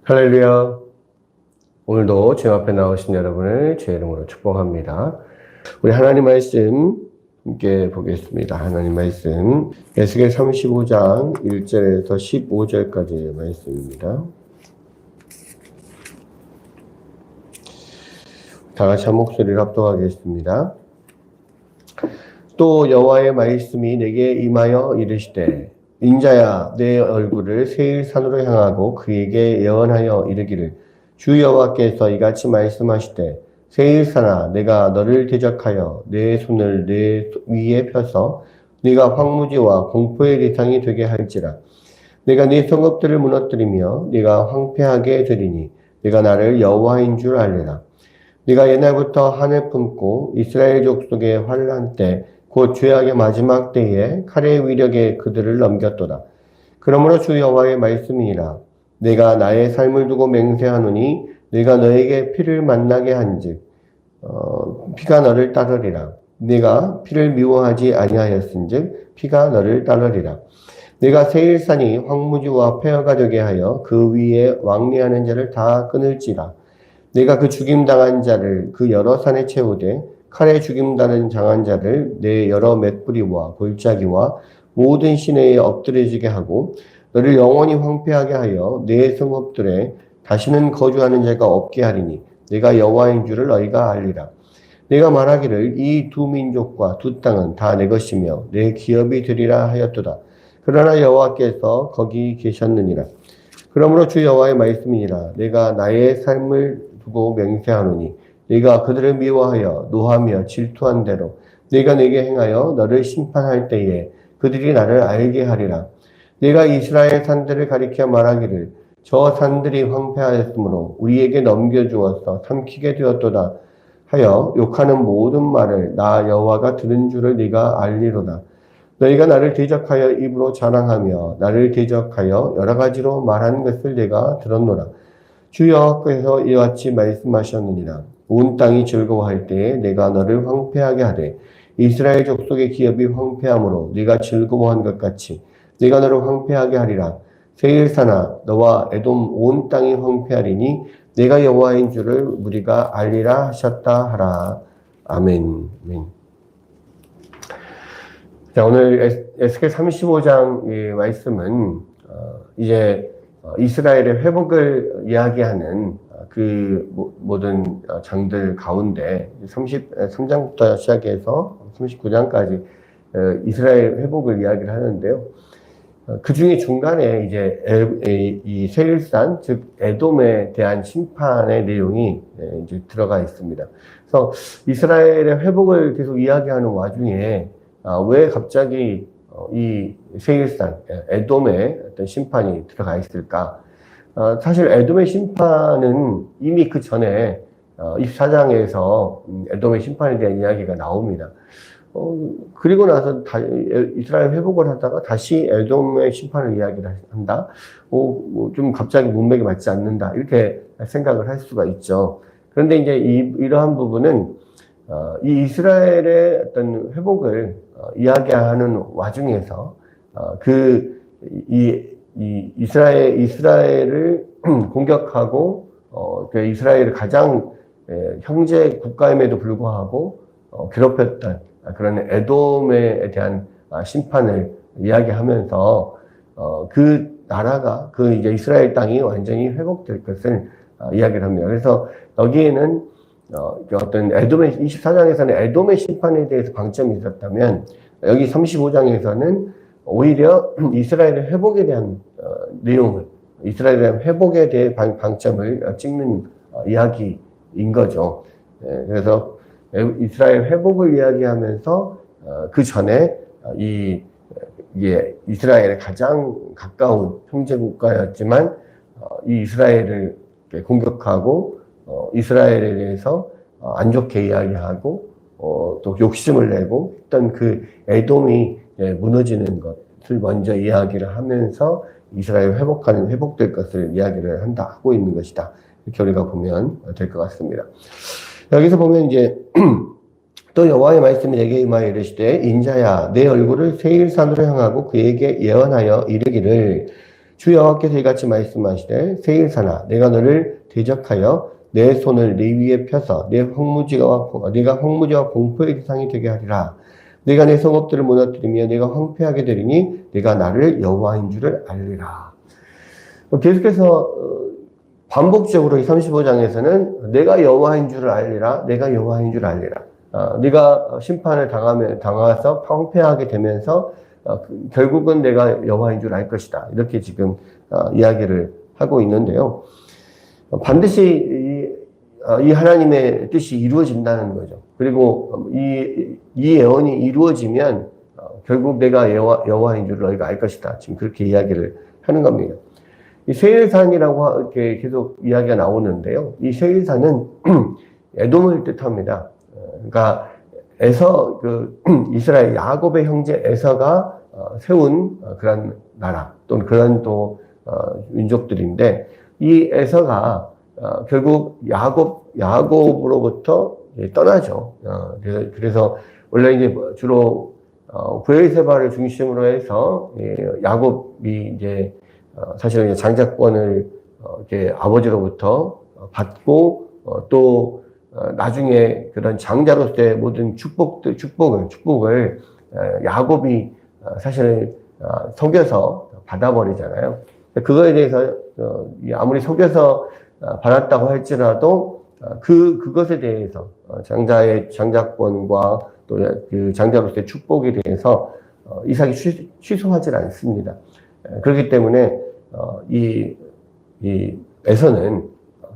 할렐루야. 오늘도 제 앞에 나오신 여러분을 제 이름으로 축복합니다. 우리 하나님 말씀 함께 보겠습니다. 하나님 말씀 에스겔 35장 1절에서 15절까지의 말씀입니다. 다 같이 한 목소리를 합독하겠습니다. 또 여호와의 말씀이 내게 임하여 이르시되 인자야, 내 얼굴을 세일산으로 향하고 그에게 예언하여 이르기를 주 여호와께서 이같이 말씀하시되 세일산아, 내가 너를 대적하여 내 손을 내 위에 펴서 네가 황무지와 공포의 대상이 되게 할지라. 내가 네 성읍들을 무너뜨리며 네가 황폐하게 되리니 네가 나를 여호와인 줄 알리라. 네가 옛날부터 한을 품고 이스라엘 족속의 환난 때 곧 죄악의 마지막 때에 칼의 위력에 그들을 넘겼도다. 그러므로 주 여호와의 말씀이니라. 내가 나의 삶을 두고 맹세하노니 내가 너에게 피를 만나게 한즉 피가 너를 따르리라. 내가 피를 미워하지 아니하였은즉 피가 너를 따르리라. 내가 세일산이 황무지와 폐허가 되게 하여 그 위에 왕래하는 자를 다 끊을지라. 내가 그 죽임당한 자를 그 여러 산에 채우되 칼에 죽임당한 장한 자를 내 여러 맷뿌리와 골짜기와 모든 시내에 엎드려지게 하고 너를 영원히 황폐하게 하여 내 성읍들에 다시는 거주하는 자가 없게 하리니 내가 여호와인 줄을 너희가 알리라. 내가 말하기를 이 두 민족과 두 땅은 다 내 것이며 내 기업이 되리라 하였도다. 그러나 여호와께서 거기 계셨느니라. 그러므로 주 여호와의 말씀이니라. 내가 나의 삶을 두고 맹세하노니 네가 그들을 미워하여 노하며 질투한 대로 네가 내게 행하여 너를 심판할 때에 그들이 나를 알게 하리라. 네가 이스라엘 산들을 가리켜 말하기를 저 산들이 황폐하였으므로 우리에게 넘겨주어서 삼키게 되었도다 하여 욕하는 모든 말을 나 여호와가 들은 줄을 네가 알리로다. 너희가 나를 대적하여 입으로 자랑하며 나를 대적하여 여러 가지로 말하는 것을 내가 들었노라. 주 여호와께서 이와 같이 말씀하셨느니라. 온 땅이 즐거워할 때에 내가 너를 황폐하게 하되 이스라엘 족속의 기업이 황폐함으로 네가 즐거워한 것 같이 내가 너를 황폐하게 하리라. 세일산아, 너와 에돔 온 땅이 황폐하리니 내가 여호와인 줄을 우리가 알리라 하셨다 하라. 아멘. 아멘. 자, 오늘 에스겔 35장의 말씀은 이제 이스라엘의 회복을 이야기하는 그 모든 장들 가운데 33장부터 시작해서 39장까지 이스라엘 회복을 이야기를 하는데요. 그 중에 중간에 이제 이 세일산, 즉 에돔에 대한 심판의 내용이 이제 들어가 있습니다. 그래서 이스라엘의 회복을 계속 이야기하는 와중에 왜 갑자기 이 세일산, 에돔의 어떤 심판이 들어가 있을까? 사실 에돔의 심판은 이미 그 전에 24장에서 에돔의 심판에 대한 이야기가 나옵니다. 그리고 나서 이스라엘 회복을 하다가 다시 에돔의 심판을 이야기를 한다? 좀 갑자기 문맥이 맞지 않는다. 이렇게 생각을 할 수가 있죠. 그런데 이제 이러한 부분은 이 이스라엘의 어떤 회복을 이야기하는 와중에서 이스라엘을 공격하고 그 이스라엘을 가장 형제 국가임에도 불구하고 괴롭혔던 그런 에돔에 대한 심판을 이야기하면서 그 나라가 그 이제 이스라엘 땅이 완전히 회복될 것을 이야기를 합니다. 그래서 여기에는 어떤 에돔의 24장에서는 에돔의 심판에 대해서 방점이 있었다면 여기 35장에서는 오히려 이스라엘의 회복에 대한 내용을 이스라엘에 대한 회복에 대해 방점을 찍는 이야기인 거죠. 그래서 이스라엘 회복을 이야기하면서 그 전에 이게 이스라엘의 가장 가까운 형제 국가였지만 이 이스라엘을 공격하고 이스라엘에 대해서 안 좋게 이야기하고 또 욕심을 내고 했던 그 에돔이 무너지는 것을 먼저 이야기를 하면서 이스라엘 회복될 것을 이야기를 하고 있는 것이다. 이렇게 우리가 보면 될 것 같습니다. 여기서 보면 이제 또 여호와의 말씀이 내게 임하여 이르시되 인자야, 내 얼굴을 세일산으로 향하고 그에게 예언하여 이르기를 주 여호와께서 이같이 말씀하시되 세일사나 내가 너를 대적하여 내 손을 네 위에 펴서 네가 황무지와 공포의 대상이 되게 하리라. 내가 내 성읍들을 무너뜨리며 내가 황폐하게 되리니 내가 나를 여호와인 줄을 알리라. 계속해서 반복적으로 이 35장에서는 내가 여호와인 줄을 알리라. 내가 여호와인 줄을 알리라. 네가 심판을 당해서 황폐하게 되면서 결국은 내가 여호와인 줄 알 것이다. 이렇게 지금 이야기를 하고 있는데요. 반드시 이 하나님의 뜻이 이루어진다는 거죠. 그리고 이 예언이 이루어지면 결국 내가 여호와인 줄 너희가 알 것이다. 지금 그렇게 이야기를 하는 겁니다. 이 세일산이라고 이렇게 계속 이야기가 나오는데요. 이 세일산은 에돔을 뜻합니다. 그러니까 이스라엘 야곱의 형제 에서가 세운 그런 나라 또는 그런 또 민족들인데 이 에서가 결국 야곱으로부터 떠나죠. 그래서 원래 이제 주로 브엘세바를 중심으로 해서 야곱이 이제 사실은 장자권을 이렇게 아버지로부터 받고 또 나중에 그런 장자로서의 모든 축복을 야곱이 사실 속여서 받아버리잖아요. 그거에 대해서 아무리 속여서 받았다고 할지라도 그것에 대해서 장자권과 또 그 장자로서의 축복에 대해서 이삭이 취소하지 않습니다. 그렇기 때문에 이 에서는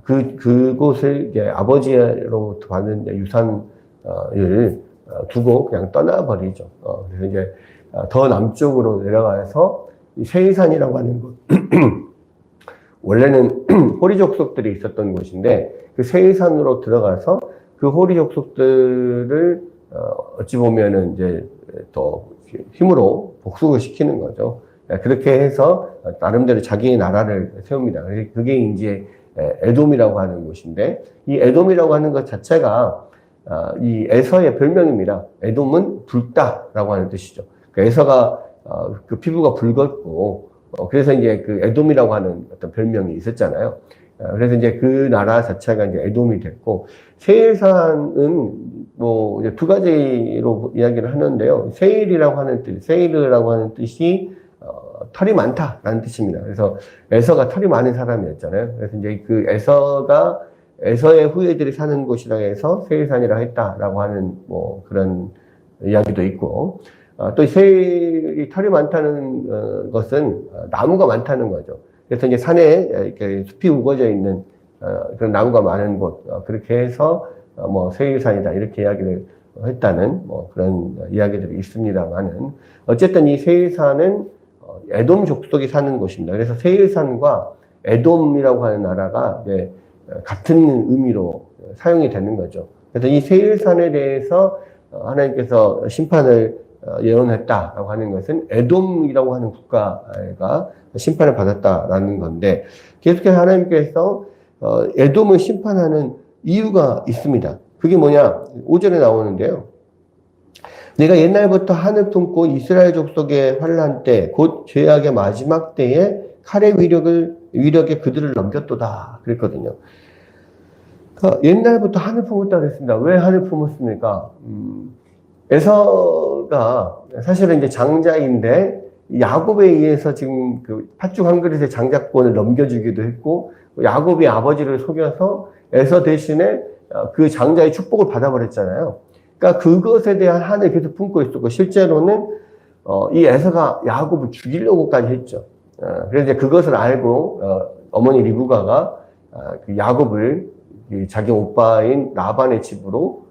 그곳을 이제 아버지로부터 받는 유산을 두고 그냥 떠나버리죠. 그래서 이제 더 남쪽으로 내려가서 세일산이라고 하는 곳. 원래는 호리 족속들이 있었던 곳인데 그 세일산으로 들어가서 그 호리 족속들을 어찌 보면은 이제 더 힘으로 복속을 시키는 거죠. 그렇게 해서 나름대로 자기의 나라를 세웁니다. 그게 이제 에돔이라고 하는 곳인데 이 에돔이라고 하는 것 자체가 이 에서의 별명입니다. 에돔은 붉다라고 하는 뜻이죠. 에서가 그 피부가 붉었고 그래서 이제 그 에돔이라고 하는 어떤 별명이 있었잖아요. 그래서 이제 그 나라 자체가 이제 에돔이 됐고 세일산은 뭐 이제 두 가지로 이야기를 하는데요. 세일이라고 하는 뜻, 세일이라고 하는 뜻이 털이 많다라는 뜻입니다. 그래서 에서가 털이 많은 사람이었잖아요. 그래서 이제 그 에서의 후예들이 사는 곳이라 해서 세일산이라 했다라고 하는 뭐 그런 이야기도 있고, 또 세일이 털이 많다는 것은 나무가 많다는 거죠. 그래서 이제 산에 이렇게 숲이 우거져 있는 그런 나무가 많은 곳, 그렇게 해서 뭐 세일산이다 이렇게 이야기를 했다는 뭐 그런 이야기들이 있습니다만은 어쨌든 이 세일산은 에돔 족속이 사는 곳입니다. 그래서 세일산과 에돔이라고 하는 나라가 이제 같은 의미로 사용이 되는 거죠. 그래서 이 세일산에 대해서 하나님께서 심판을 예언했다라고 하는 것은 에돔이라고 하는 국가가 심판을 받았다라는 건데 계속해서 하나님께서 에돔을 심판하는 이유가 있습니다. 그게 뭐냐? 5절에 나오는데요. 내가 옛날부터 한을 품고 이스라엘 족속의 환난 때, 곧 죄악의 마지막 때에 칼의 위력에 그들을 넘겼도다. 그랬거든요. 옛날부터 한을 품었다 그랬습니다. 왜 한을 품었습니까? 에서가 사실은 이제 장자인데, 야곱에 의해서 지금 그 팥죽 한 그릇의 장자권을 넘겨주기도 했고, 야곱이 아버지를 속여서 에서 대신에 그 장자의 축복을 받아버렸잖아요. 그러니까 그것에 대한 한을 계속 품고 있었고 실제로는 이 에서가 야곱을 죽이려고까지 했죠. 그래서 이제 그것을 알고 어머니 리브가가 그 야곱을 자기 오빠인 라반의 집으로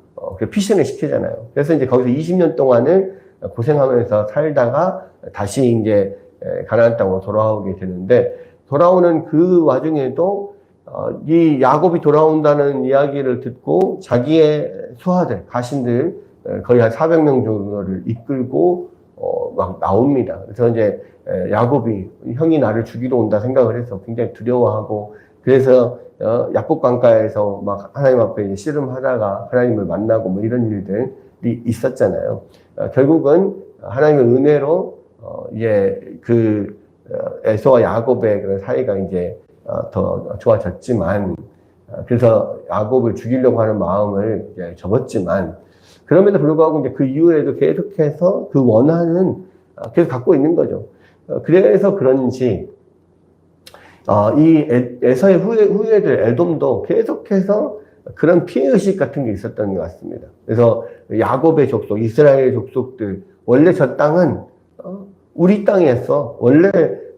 피신을 시키잖아요. 그래서 이제 거기서 20년 동안을 고생하면서 살다가 다시 이제 가나안 땅으로 돌아오게 되는데 돌아오는 그 와중에도 이 야곱이 돌아온다는 이야기를 듣고 자기의 수하들, 가신들 거의 한 400명 정도를 이끌고 막 나옵니다. 그래서 이제 야곱이 형이 나를 죽이러 온다 생각을 해서 굉장히 두려워하고 그래서 야복 강가에서 막 하나님 앞에 이제 씨름하다가 하나님을 만나고 뭐 이런 일들이 있었잖아요. 결국은 하나님의 은혜로 이제 그 에서와 야곱의 그런 사이가 이제 더 좋아졌지만, 그래서 야곱을 죽이려고 하는 마음을 이제 접었지만, 그럼에도 불구하고 이제 그 이후에도 계속해서 그 원한은 계속 갖고 있는 거죠. 그래서 그런지 이 에서의 후예들 에돔도 계속해서 그런 피해의식 같은 게 있었던 것 같습니다. 그래서 야곱의 족속, 이스라엘 족속들, 원래 저 땅은 우리 땅이었어. 원래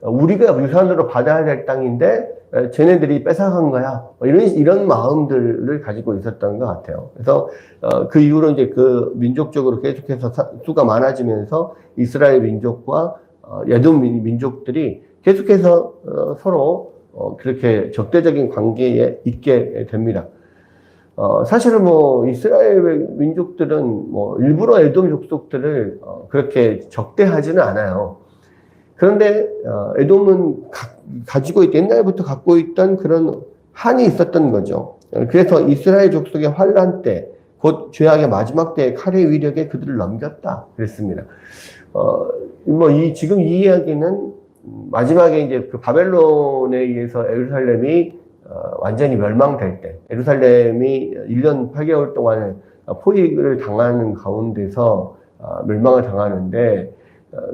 우리가 유산으로 받아야 될 땅인데 쟤네들이 뺏어간 거야. 이런 마음들을 가지고 있었던 것 같아요. 그래서 그 이후로 이제 그 민족적으로 계속해서 수가 많아지면서 이스라엘 민족과 에돔 민족들이 계속해서 서로 그렇게 적대적인 관계에 있게 됩니다. 사실은 뭐 이스라엘 민족들은 뭐 일부러 에돔 족속들을 그렇게 적대하지는 않아요. 그런데 에돔은 가지고 옛날부터 갖고 있던 그런 한이 있었던 거죠. 그래서 이스라엘 족속의 환란 때, 곧 죄악의 마지막 때의 칼의 위력에 그들을 넘겼다 그랬습니다. 지금 이 이야기는 마지막에 이제 그 바벨론에 의해서 예루살렘이 완전히 멸망될 때, 예루살렘이 1년 8개월 동안 포위를 당하는 가운데서 멸망을 당하는데,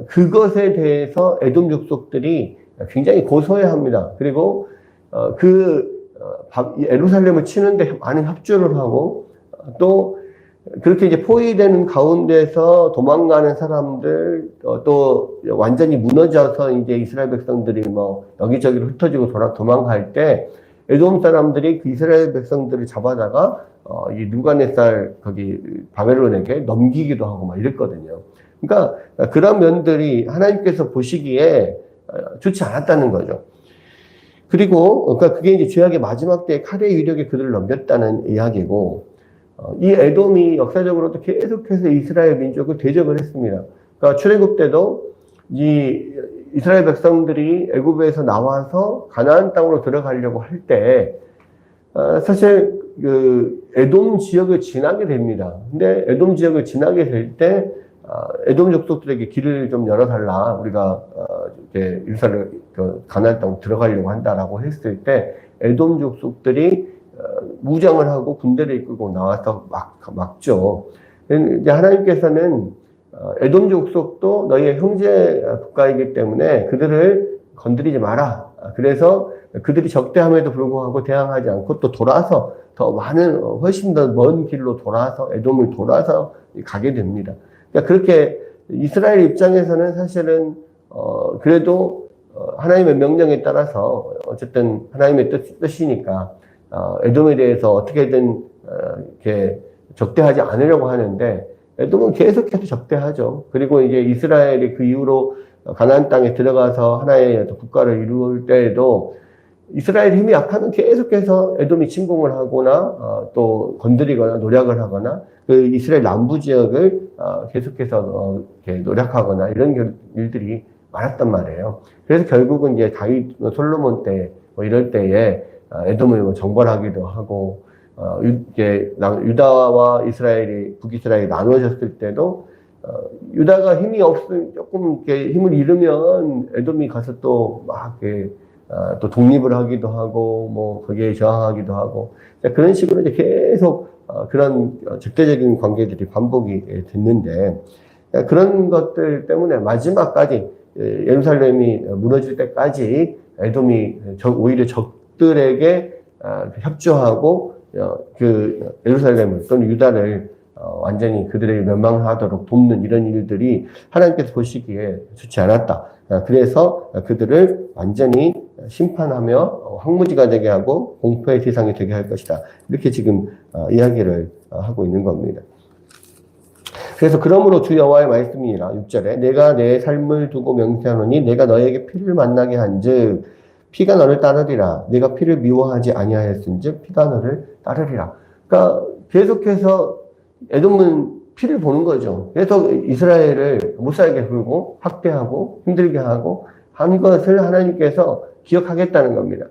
그것에 대해서 에돔 족속들이 굉장히 고소해합니다. 그리고 예루살렘을 치는데 많은 협조를 하고, 또 그렇게 이제 포위되는 가운데서 도망가는 사람들, 또 완전히 무너져서 이제 이스라엘 백성들이 뭐 여기저기로 흩어지고 도망갈 때 에돔 사람들이 그 이스라엘 백성들을 잡아다가 이 누가네살 거기 바벨론에게 넘기기도 하고 막 이랬거든요. 그러니까 그런 면들이 하나님께서 보시기에 좋지 않았다는 거죠. 그리고 그러니까 그게 이제 죄악의 마지막 때의 칼의 위력에 그들을 넘겼다는 이야기고, 이 에돔이 역사적으로도 계속해서 이스라엘 민족을 대적을 했습니다. 그러니까 출애굽 때도 이 이스라엘 백성들이 애굽에서 나와서 가나안 땅으로 들어가려고 할 때 사실 그 에돔 지역을 지나게 됩니다. 근데 에돔 지역을 지나게 될 때 에돔 족속들에게 길을 좀 열어달라, 우리가 이렇게 가나안 땅으로 들어가려고 한다라고 했을 때 에돔 족속들이 무장을 하고 군대를 이끌고 나와서 막죠. 이제 하나님께서는 에돔 족속도 너희의 형제 국가이기 때문에 그들을 건드리지 마라. 그래서 그들이 적대함에도 불구하고 대항하지 않고 또 돌아서 더 많은, 훨씬 더 먼 길로 돌아서 에돔을 돌아서 가게 됩니다. 그러니까 그렇게 이스라엘 입장에서는 사실은 그래도 하나님의 명령에 따라서 어쨌든 하나님의 뜻이니까 에돔에 대해서 어떻게든 이렇게 적대하지 않으려고 하는데, 에돔은 계속해서 적대하죠. 그리고 이제 이스라엘이 그 이후로 가나안 땅에 들어가서 하나의 국가를 이룰 때에도 이스라엘 힘이 약하면 계속해서 에돔이 침공을 하거나 또 건드리거나 노력을 하거나 그 이스라엘 남부 지역을 계속해서 이렇게 노력하거나 이런 일들이 많았단 말이에요. 그래서 결국은 이제 다윗, 솔로몬 때 뭐 이럴 때에 에돔을 정벌하기도 하고, 유다와 이스라엘이, 북이스라엘이 나누어졌을 때도, 유다가 힘이 조금 이렇게 힘을 잃으면 에돔이 가서 또 막, 또 독립을 하기도 하고, 뭐, 거기에 저항하기도 하고, 그런 식으로 이제 계속, 그런 적대적인 관계들이 반복이 됐는데, 그런 것들 때문에 마지막까지, 예루살렘이 무너질 때까지 에돔이 오히려 적들에게 협조하고 그 예루살렘을 또는 유다를 완전히 그들에게 멸망하도록 돕는 이런 일들이 하나님께서 보시기에 좋지 않았다. 그래서 그들을 완전히 심판하며 황무지가 되게 하고 공포의 대상이 되게 할 것이다. 이렇게 지금 이야기를 하고 있는 겁니다. 그래서 그러므로 주 여호와의 말씀이니라. 6절에 내가 내 삶을 두고 명세하노니 내가 너에게 피를 만나게 한즉 피가 너를 따르리라. 내가 피를 미워하지 아니하였은즉 피가 너를 따르리라. 그러니까 계속해서 에돔은 피를 보는 거죠. 그래서 이스라엘을 못 살게 굴고 학대하고 힘들게 하고 한 것을 하나님께서 기억하겠다는 겁니다.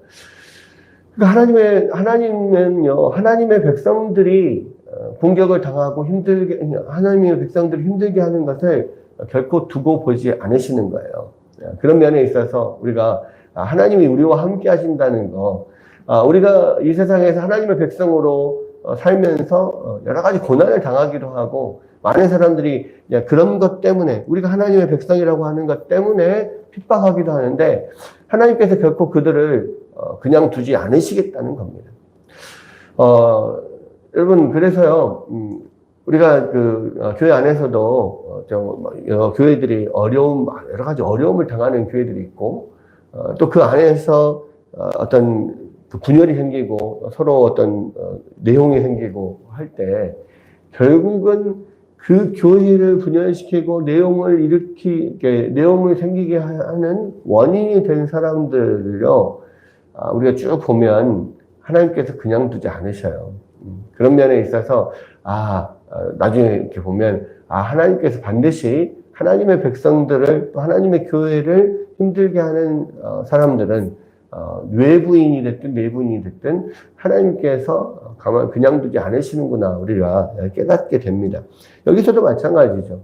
그러니까 하나님은요, 하나님의 백성들이 공격을 당하고 하나님의 백성들을 힘들게 하는 것을 결코 두고 보지 않으시는 거예요. 그런 면에 있어서 우리가 하나님이 우리와 함께 하신다는 거, 우리가 이 세상에서 하나님의 백성으로 살면서 여러 가지 고난을 당하기도 하고, 많은 사람들이 그런 것 때문에, 우리가 하나님의 백성이라고 하는 것 때문에 핍박하기도 하는데, 하나님께서 결코 그들을 그냥 두지 않으시겠다는 겁니다. 여러분, 그래서요, 우리가 교회 안에서도 교회들이 여러 가지 어려움을 당하는 교회들이 있고, 또 그 안에서 어떤 분열이 생기고 서로 어떤 내용이 생기고 할 때 결국은 그 교회를 분열시키고 내용을 생기게 하는 원인이 된 사람들을요, 우리가 쭉 보면 하나님께서 그냥 두지 않으셔요. 그런 면에 있어서 나중에 이렇게 보면 하나님께서 반드시 하나님의 백성들을 또 하나님의 교회를 힘들게 하는 사람들은 외부인이 됐든 내부인이 됐든 하나님께서 가만 그냥 두지 않으시는구나 우리가 깨닫게 됩니다. 여기서도 마찬가지죠.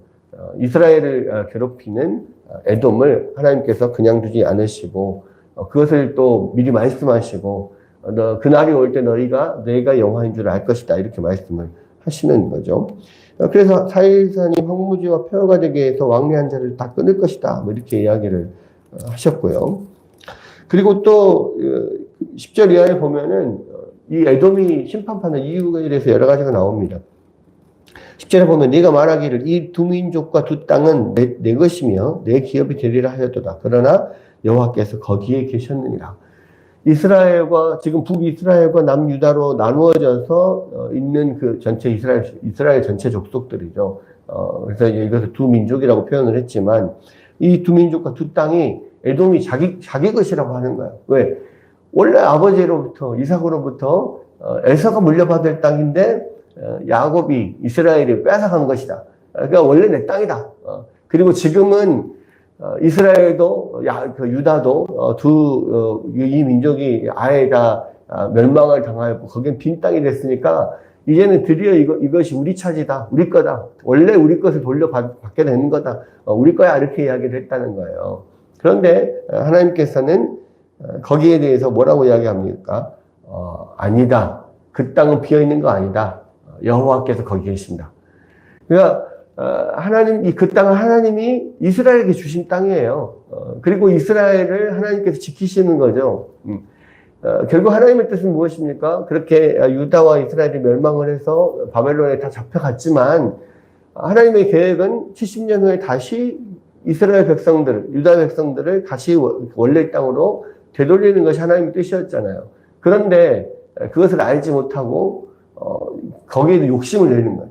이스라엘을 괴롭히는 에돔을 하나님께서 그냥 두지 않으시고 그것을 또 미리 말씀하시고 그날이 올 때 내가 여호와인 줄 알 것이다 이렇게 말씀을 하시는 거죠. 그래서 사일산이 황무지와 폐허가 되게 해서 왕래한 자를 다 끊을 것이다 뭐 이렇게 이야기를 하셨고요. 그리고 또 10절 이하에 보면은 이 에돔이 심판받는 이유에 대해서 여러 가지가 나옵니다. 10절에 보면 네가 말하기를 이 두 민족과 두 땅은 내 것이며 내 기업이 되리라 하였도다. 그러나 여호와께서 거기에 계셨느니라. 지금 북이스라엘과 남유다로 나누어져서 있는 그 전체 이스라엘 전체 족속들이죠. 그래서 이것을 두 민족이라고 표현을 했지만 이 두 민족과 두 땅이 에돔이 자기 것이라고 하는 거예요. 왜? 원래 아버지로부터, 이삭으로부터 에서가 물려받을 땅인데 야곱이, 이스라엘이 뺏어간 것이다. 그러니까 원래 내 땅이다. 그리고 지금은 이스라엘도, 유다도 이 민족이 아예 다 멸망을 당하였고 거긴 빈 땅이 됐으니까 이제는 드디어 이것이 우리 차지다. 우리 거다. 원래 우리 것을 돌려받게 되는 거다. 우리 거야. 이렇게 이야기를 했다는 거예요. 그런데 하나님께서는 거기에 대해서 뭐라고 이야기합니까? 아니다. 그 땅은 비어있는 거 아니다. 여호와께서 거기 계신다. 그러니까 그 땅은 하나님이 이스라엘에게 주신 땅이에요. 그리고 이스라엘을 하나님께서 지키시는 거죠. 결국 하나님의 뜻은 무엇입니까? 그렇게 유다와 이스라엘이 멸망을 해서 바벨론에 다 잡혀갔지만 하나님의 계획은 70년 후에 다시 이스라엘 백성들, 유다 백성들을 다시 원래 땅으로 되돌리는 것이 하나님의 뜻이었잖아요. 그런데 그것을 알지 못하고 거기에도 욕심을 내는 거죠.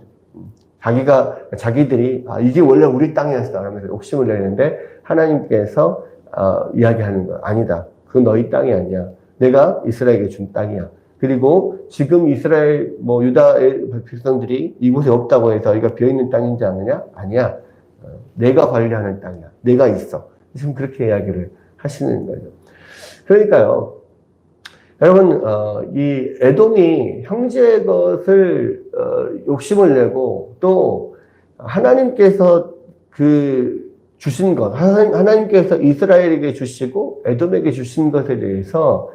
자기들이 이게 원래 우리 땅이었어 하면서 욕심을 내는데 하나님께서 이야기하는 거야. 아니다. 그건 너희 땅이 아니야. 내가 이스라엘에게 준 땅이야. 그리고 지금 이스라엘 유다의 백성들이 이곳에 없다고 해서 여기가 비어있는 땅인지 아느냐? 아니야. 내가 관리하는 땅이야. 내가 있어. 지금 그렇게 이야기를 하시는 거죠. 그러니까요. 여러분, 이 에돔이 형제의 것을 욕심을 내고 또 하나님께서 주신 것, 하나님께서 이스라엘에게 주시고 에돔에게 주신 것에 대해서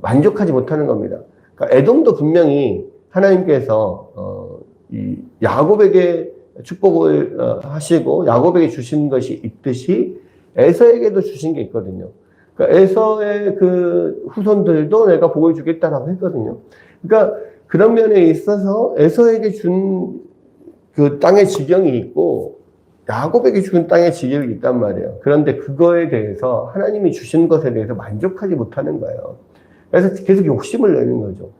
만족하지 못하는 겁니다. 그러니까 에돔도 분명히 하나님께서 이 야곱에게 축복을 하시고 야곱에게 주신 것이 있듯이 에서에게도 주신 게 있거든요. 그러니까 에서의 그 후손들도 내가 복을 주겠다라고 했거든요. 그러니까 그런 면에 있어서 에서에게 준 그 땅의 지경이 있고 야곱에게 준 땅의 지경이 있단 말이에요. 그런데 그거에 대해서 하나님이 주신 것에 대해서 만족하지 못하는 거예요. 그래서 계속 욕심을 내는 거죠.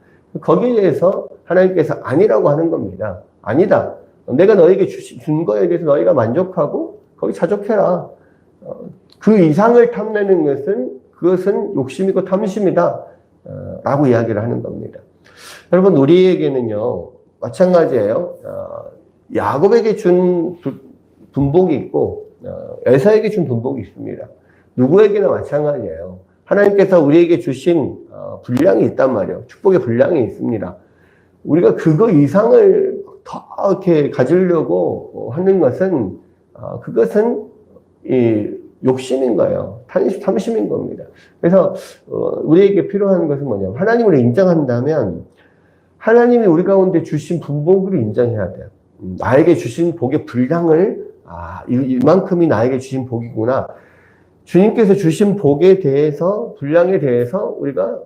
거기에 대해서 하나님께서 아니라고 하는 겁니다. 아니다. 내가 너에게 준 거에 대해서 너희가 만족하고 거기 자족해라. 그 이상을 탐내는 그것은 욕심이고 탐심이다. 라고 이야기를 하는 겁니다. 여러분, 우리에게는요, 마찬가지예요. 야곱에게 준 분복이 있고, 에사에게 준 분복이 있습니다. 누구에게나 마찬가지예요. 하나님께서 우리에게 주신 분량이 있단 말이에요. 축복의 분량이 있습니다. 우리가 그거 이상을 더 이렇게 가지려고 하는 것은, 그것은 욕심인 거예요. 탐심인 겁니다. 그래서 우리에게 필요한 것은 뭐냐면 하나님을 인정한다면 하나님이 우리 가운데 주신 분복을 인정해야 돼요. 나에게 주신 복의 분량을 이만큼이 나에게 주신 복이구나. 주님께서 주신 복에 대해서 분량에 대해서 우리가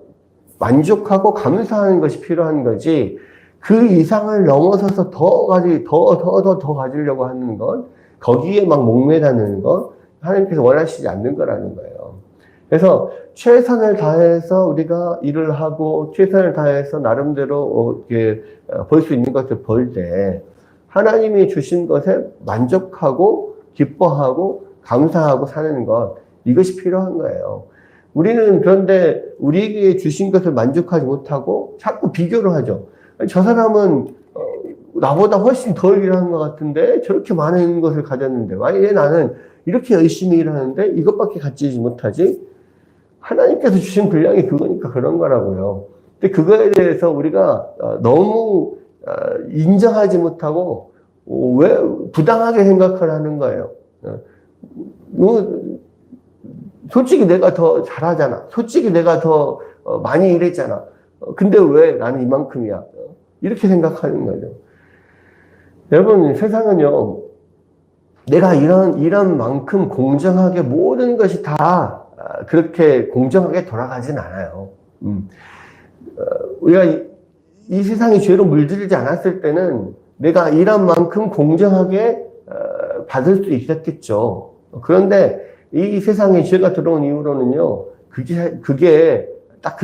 만족하고 감사하는 것이 필요한 거지 그 이상을 넘어서서 더 가지려고 하는 것 거기에 막 목매다는 것 하나님께서 원하시지 않는 거라는 거예요. 그래서 최선을 다해서 우리가 일을 하고 최선을 다해서 나름대로 벌 수 있는 것을 벌 때 하나님이 주신 것에 만족하고 기뻐하고 감사하고 사는 것 이것이 필요한 거예요. 우리는 그런데 우리에게 주신 것을 만족하지 못하고 자꾸 비교를 하죠. 저 사람은 나보다 훨씬 덜 일하는 것 같은데 저렇게 많은 것을 가졌는데 왜 나는 이렇게 열심히 일하는데 이것밖에 가지지 못하지? 하나님께서 주신 분량이 그거니까 그런 거라고요. 근데 그거에 대해서 우리가 너무 인정하지 못하고 왜 부당하게 생각을 하는 거예요. 솔직히 내가 더 잘하잖아. 솔직히 내가 더 많이 일했잖아. 근데 왜 나는 이만큼이야? 이렇게 생각하는 거죠. 여러분, 세상은요, 내가 이런 만큼 공정하게 모든 것이 다 그렇게 공정하게 돌아가진 않아요. 우리가 이 세상이 죄로 물들지 않았을 때는 내가 일한 만큼 공정하게 받을 수 있었겠죠. 그런데 이 세상에 죄가 들어온 이후로는요, 그게 딱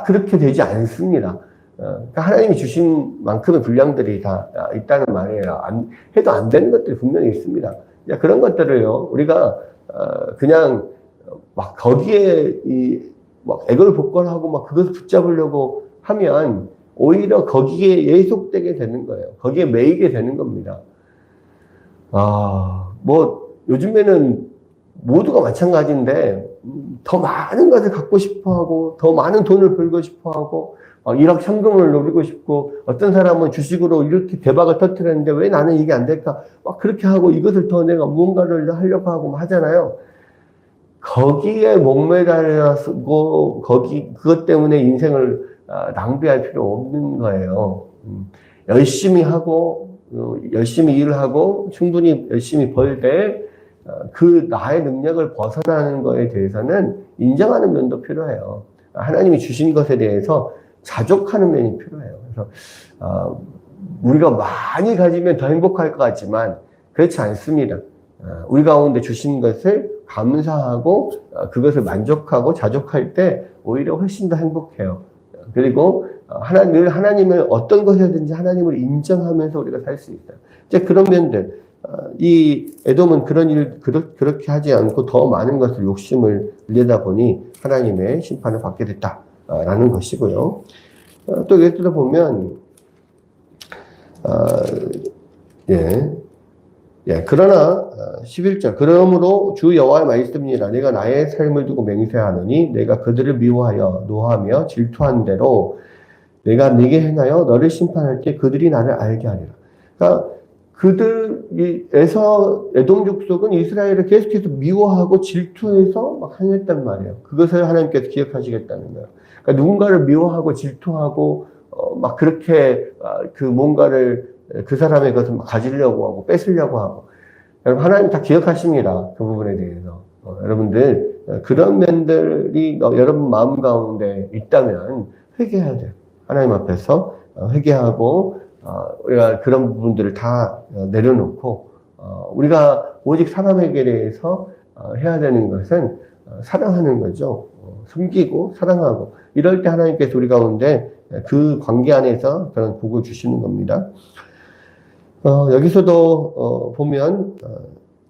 그렇게 되지 않습니다. 그러니까 하나님이 주신 만큼의 분량들이 다 있다는 말이에요. 해도 안 되는 것들이 분명히 있습니다. 그런 것들을요, 우리가, 그냥, 막 거기에 막 애걸복걸하고 막 그것을 붙잡으려고 하면 오히려 거기에 예속되게 되는 거예요. 거기에 매이게 되는 겁니다. 요즘에는 모두가 마찬가지인데, 더 많은 것을 갖고 싶어 하고, 더 많은 돈을 벌고 싶어 하고, 일확천금을 노리고 싶고, 어떤 사람은 주식으로 이렇게 대박을 터뜨렸는데 왜 나는 이게 안 될까? 막 그렇게 하고 이것을 더 내가 무언가를 하려고 하고 하잖아요. 거기에 목매달려고, 그것 때문에 인생을 낭비할 필요 없는 거예요. 열심히 하고, 열심히 일을 하고, 충분히 열심히 벌 때, 나의 능력을 벗어나는 것에 대해서는 인정하는 면도 필요해요. 하나님이 주신 것에 대해서 자족하는 면이 필요해요. 그래서, 우리가 많이 가지면 더 행복할 것 같지만, 그렇지 않습니다. 우리 가운데 주신 것을 감사하고, 그것을 만족하고 자족할 때 오히려 훨씬 더 행복해요. 그리고, 하나님을 어떤 것이든지 하나님을 인정하면서 우리가 살 수 있어요. 이제 그런 면들, 이 에돔은 그렇게 하지 않고 더 많은 것을 욕심을 내다 보니 하나님의 심판을 받게 됐다라는 것이고요. 또 예를 들어 보면, 그러나 11절 그러므로 주 여호와의 말씀이라 내가 나의 삶을 두고 맹세하노니 내가 그들을 미워하여 노하며 질투한 대로 내가 네게 행하여 너를 심판할 때 그들이 나를 알게 하리라. 그러니까 에돔 족속은 이스라엘을 계속해서 미워하고 질투해서 막 행했단 말이에요. 그것을 하나님께서 기억하시겠다는 거예요. 그러니까 누군가를 미워하고 질투하고 막 그렇게 뭔가를 그 사람의 것을 막 가지려고 하고 뺏으려고 하고 여러분 하나님 다 기억하십니다. 그 부분에 대해서 여러분들 그런 면들이 여러분 마음 가운데 있다면 회개해야 돼요. 하나님 앞에서 회개하고 우리가 그런 부분들을 다 내려놓고 우리가 오직 사람에게 대해서 해야 되는 것은 사랑하는 거죠. 섬기고 사랑하고 이럴 때 하나님께서 우리 가운데 그 관계 안에서 그런 복을 주시는 겁니다. 여기서도 보면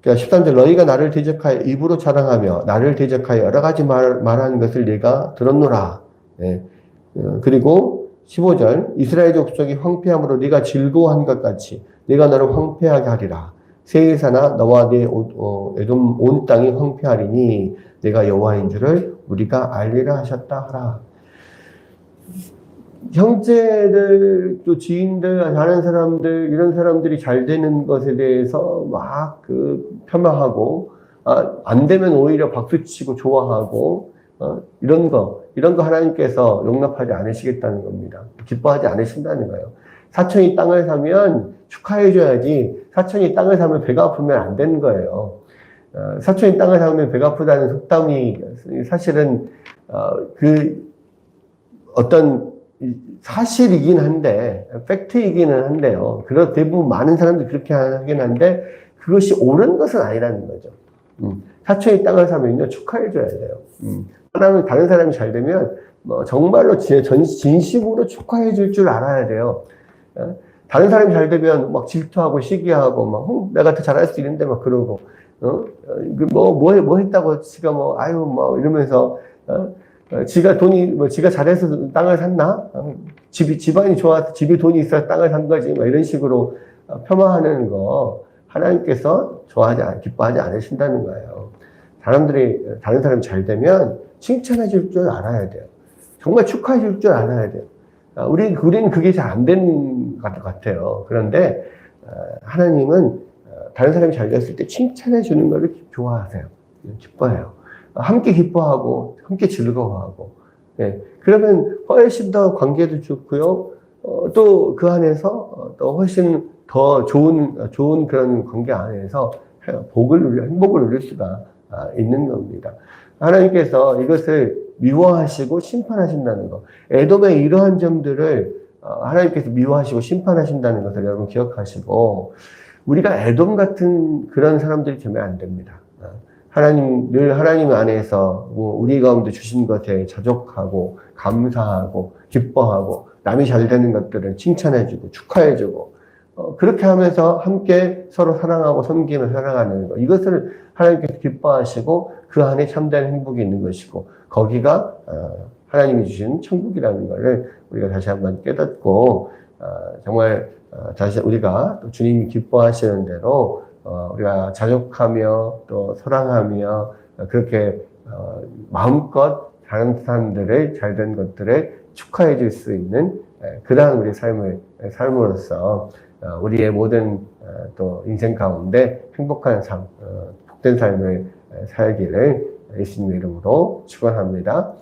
13절 너희가 나를 대적하여 입으로 자랑하며 나를 대적하여 여러 가지 말하는 것을 내가 들었노라. 그리고 15절 이스라엘 족속이 황폐함으로 네가 즐거워한 것 같이 네가 너를 황폐하게 하리라. 세일사나 너와 네 에돔 온 땅이 황폐하리니 내가 여호와인 줄을 우리가 알리라 하셨다 하라. 형제들 또 지인들 아는 사람들 이런 사람들이 잘 되는 것에 대해서 막 폄하하고 안 되면 오히려 박수치고 좋아하고, 이런 거 하나님께서 용납하지 않으시겠다는 겁니다. 기뻐하지 않으신다는 거예요. 사촌이 땅을 사면 축하해줘야지, 사촌이 땅을 사면 배가 아프면 안 되는 거예요. 사촌이 땅을 사면 배가 아프다는 속담이 사실은, 어떤 사실이긴 한데, 팩트이기는 한데요. 그래서 대부분 많은 사람들이 그렇게 하긴 한데, 그것이 옳은 것은 아니라는 거죠. 사촌이 땅을 사면요, 축하해줘야 돼요. 다른 사람이 잘 되면, 정말로 진심으로 축하해줄 줄 알아야 돼요. 다른 사람이 잘 되면 막 질투하고 시기하고, 막, 내가 더 잘할 수 있는데 막 그러고, 뭐 했다고, 지가 이러면서, 지가 잘해서 땅을 샀나? 집안이 좋아서 집에 돈이 있어서 땅을 산 거지. 이런 식으로 폄하하는 거 하나님께서 기뻐하지 않으신다는 거예요. 다른 사람이 잘 되면 칭찬해 줄 줄 알아야 돼요. 정말 축하해 줄 줄 알아야 돼요. 우리는 그게 잘 안 되는 것 같아요. 그런데, 하나님은 다른 사람이 잘 됐을 때 칭찬해 주는 것을 좋아하세요. 기뻐해요. 함께 기뻐하고, 함께 즐거워하고, 예. 그러면 훨씬 더 관계도 좋고요. 또 그 안에서 또 훨씬 더 좋은 그런 관계 안에서 행복을 누릴 수가 있는 겁니다. 하나님께서 이것을 미워하시고 심판하신다는 것. 에돔의 이러한 점들을 하나님께서 미워하시고 심판하신다는 것을 여러분 기억하시고, 우리가 에돔 같은 그런 사람들이 되면 안 됩니다. 늘 하나님 안에서 우리 가운데 주신 것에 자족하고 감사하고 기뻐하고 남이 잘 되는 것들을 칭찬해주고 축하해주고, 그렇게 하면서 함께 서로 사랑하고 섬기며 살아가는 것, 이것을 하나님께서 기뻐하시고 그 안에 참된 행복이 있는 것이고, 거기가 하나님이 주신 천국이라는 것을 우리가 다시 한번 깨닫고, 정말 다시 우리가 또 주님이 기뻐하시는 대로 우리가 자족하며 또 사랑하며 그렇게 마음껏 다른 사람들의 잘된 것들을 축하해 줄 수 있는 그러한 우리 삶으로서 우리의 모든 또 인생 가운데 행복한 삶, 복된 삶을 살기를 예수님의 이름으로 축원합니다.